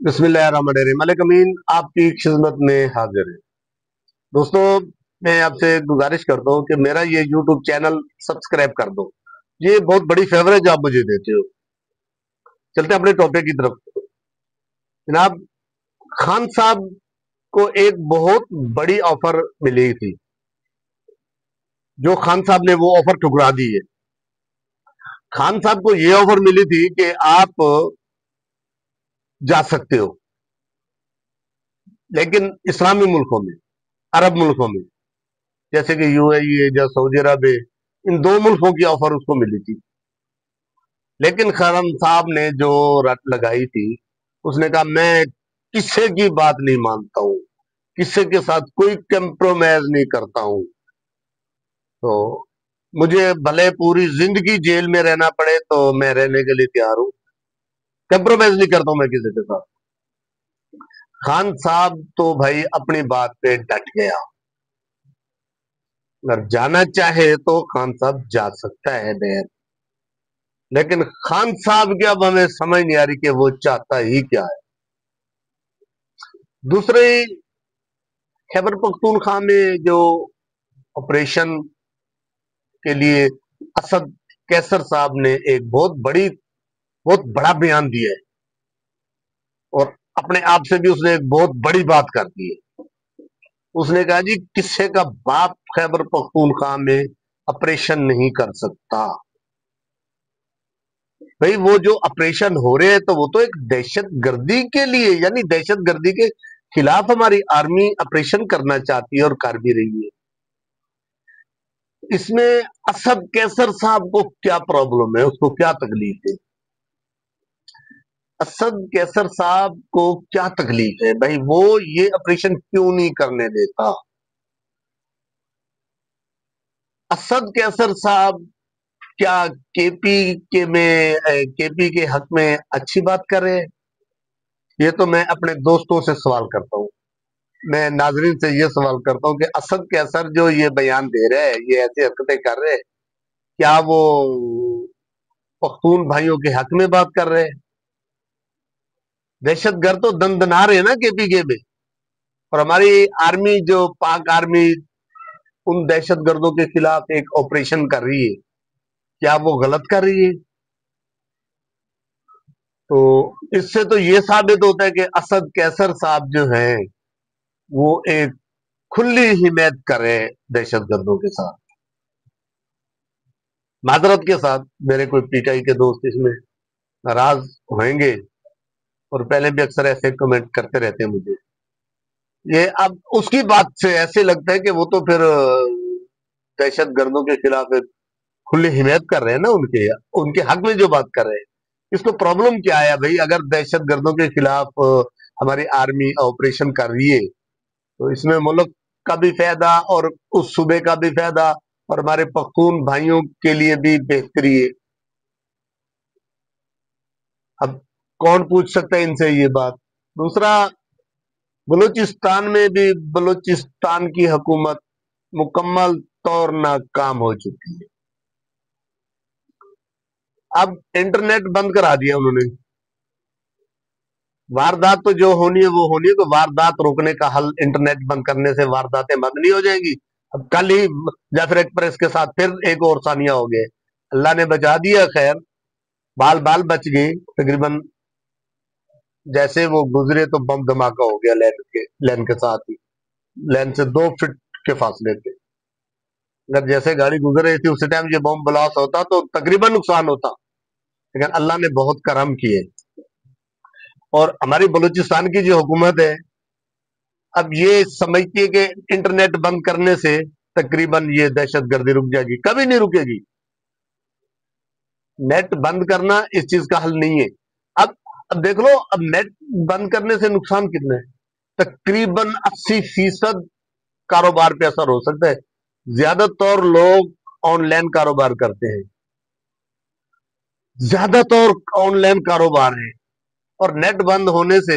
بسم اللہ الرحمن الرحیم۔ ملک امین آپ کی خدمت میں حاضر ہے۔ دوستو، میں آپ سے گزارش کرتا ہوں کہ میرا یہ یوٹیوب چینل سبسکرائب کر دو۔ یہ بہت بڑی فیور ہے جو آپ مجھے دیتے ہو۔ چلتے ہیں اپنے ٹاپک کی طرف۔ جناب، خان صاحب کو ایک بہت بڑی آفر ملی تھی، جو خان صاحب نے وہ آفر ٹھکرا دی ہے۔ خان صاحب کو یہ آفر ملی تھی کہ آپ جا سکتے ہو، لیکن اسلامی ملکوں میں، عرب ملکوں میں، جیسے کہ یو اے ای ہے یا سعودی عرب ہے، ان دو ملکوں کی آفر اس کو ملی تھی۔ لیکن خان صاحب نے جو رٹ لگائی تھی، اس نے کہا میں کسی کی بات نہیں مانتا ہوں، کسی کے ساتھ کوئی کمپرومائز نہیں کرتا ہوں، تو مجھے بھلے پوری زندگی جیل میں رہنا پڑے تو میں رہنے کے لیے تیار ہوں، کمپرومائز نہیں کرتا ہوں میں کسی کے ساتھ۔ خان صاحب تو بھائی اپنی بات پہ ڈٹ گیا۔ اگر جانا چاہے تو خان صاحب جا سکتا ہے دیر، لیکن خان صاحب کی اب ہمیں سمجھ نہیں آ رہی کہ وہ چاہتا ہی کیا ہے۔ دوسرے، خیبر پختونخوا میں جو آپریشن کے لیے اسد کیسر صاحب نے ایک بہت بڑا بیان دیا ہے، اور اپنے آپ سے بھی اس نے ایک بہت بڑی بات کر دی ہے۔ اس نے کہا جی کسے کا باپ خیبر پختونخوا میں آپریشن نہیں کر سکتا۔ بھئی وہ جو آپریشن ہو رہے ہیں تو وہ تو ایک دہشت گردی کے لیے، یعنی دہشت گردی کے خلاف ہماری آرمی آپریشن کرنا چاہتی ہے اور کر بھی رہی ہے۔ اس میں اسد کیسر صاحب کو کیا پرابلم ہے، اس کو کیا تکلیف ہے؟ اسد کیسر صاحب کو کیا تکلیف ہے بھائی؟ وہ یہ آپریشن کیوں نہیں کرنے دیتا؟ اسد کیسر صاحب کیا کے پی کے حق میں اچھی بات کر رہے ہیں؟ یہ تو میں اپنے دوستوں سے سوال کرتا ہوں، میں ناظرین سے یہ سوال کرتا ہوں کہ اسد کیسر جو یہ بیان دے رہے ہیں، یہ ایسی حرکتیں کر رہے ہیں، کیا وہ پختون بھائیوں کے حق میں بات کر رہے ہیں؟ دہشت گرد تو دن دنا رہے ہیں نا کے پی کے میں، اور ہماری آرمی جو پاک آرمی ان دہشت گردوں کے خلاف ایک آپریشن کر رہی ہے، کیا وہ غلط کر رہی ہے؟ تو اس سے تو یہ ثابت ہوتا ہے کہ اسد کیسر صاحب جو ہیں وہ ایک کھلی حمایت کرے دہشت گردوں کے ساتھ۔ معذرت کے ساتھ میرے کوئی پی ٹی آئی کے دوست اس میں ناراض ہوئیں گے، اور پہلے بھی اکثر ایسے کمنٹ کرتے رہتے ہیں مجھے۔ یہ اب اس کی بات سے ایسے لگتا ہے کہ وہ تو پھر دہشت گردوں کے خلاف ایک کھلی حمایت کر رہے ہیں نا، ان کے حق میں جو بات کر رہے ہیں۔ اس کو پرابلم کیا ہے بھائی؟ اگر دہشت گردوں کے خلاف ہماری آرمی آپریشن کر رہی ہے تو اس میں ملک کا بھی فائدہ اور اس صوبے کا بھی فائدہ، اور ہمارے پختون بھائیوں کے لیے بھی بہتری ہے۔ اب کون پوچھ سکتا ہے ان سے یہ بات؟ دوسرا، بلوچستان میں بھی بلوچستان کی حکومت مکمل طور ناکام ہو چکی ہے۔ اب انٹرنیٹ بند کرا دیا انہوں نے۔ واردات تو جو ہونی ہے وہ ہونی ہے، تو واردات روکنے کا حل انٹرنیٹ بند کرنے سے وارداتیں بند نہیں ہو جائیں گی؟ اب کل ہی جعفر ایکسپریس کے ساتھ پھر ایک اور ثانیہ ہو گئے، اللہ نے بچا دیا، خیر بال بچ گئی۔ تقریباً جیسے وہ گزرے تو بم دھماکہ ہو گیا لین کے ساتھ ہی، لین سے 2 فٹ کے فاصلے پہ۔ اگر جیسے گاڑی گزر رہی تھی اسی ٹائم یہ بم بلاسٹ ہوتا تو تقریباً نقصان ہوتا، لیکن اللہ نے بہت کرم کیے۔ اور ہماری بلوچستان کی جو حکومت ہے اب یہ سمجھتی ہے کہ انٹرنیٹ بند کرنے سے تقریباً یہ دہشت گردی رک جائے گی، کبھی نہیں رکے گی۔ نیٹ بند کرنا اس چیز کا حل نہیں ہے۔ اب دیکھ لو، اب نیٹ بند کرنے سے نقصان کتنا ہے؟ تقریباً 80% کاروبار پہ اثر ہو سکتا ہے۔ زیادہ تر لوگ آن لائن کاروبار کرتے ہیں، زیادہ تر آن لائن کاروبار ہے، اور نیٹ بند ہونے سے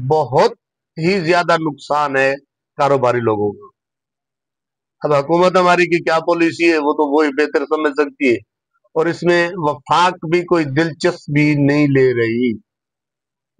بہت ہی زیادہ نقصان ہے کاروباری لوگوں کو۔ اب حکومت ہماری کی کیا پالیسی ہے وہ تو وہی بہتر سمجھ سکتی ہے، اور اس میں وفاق بھی کوئی دلچسپی نہیں لے رہی۔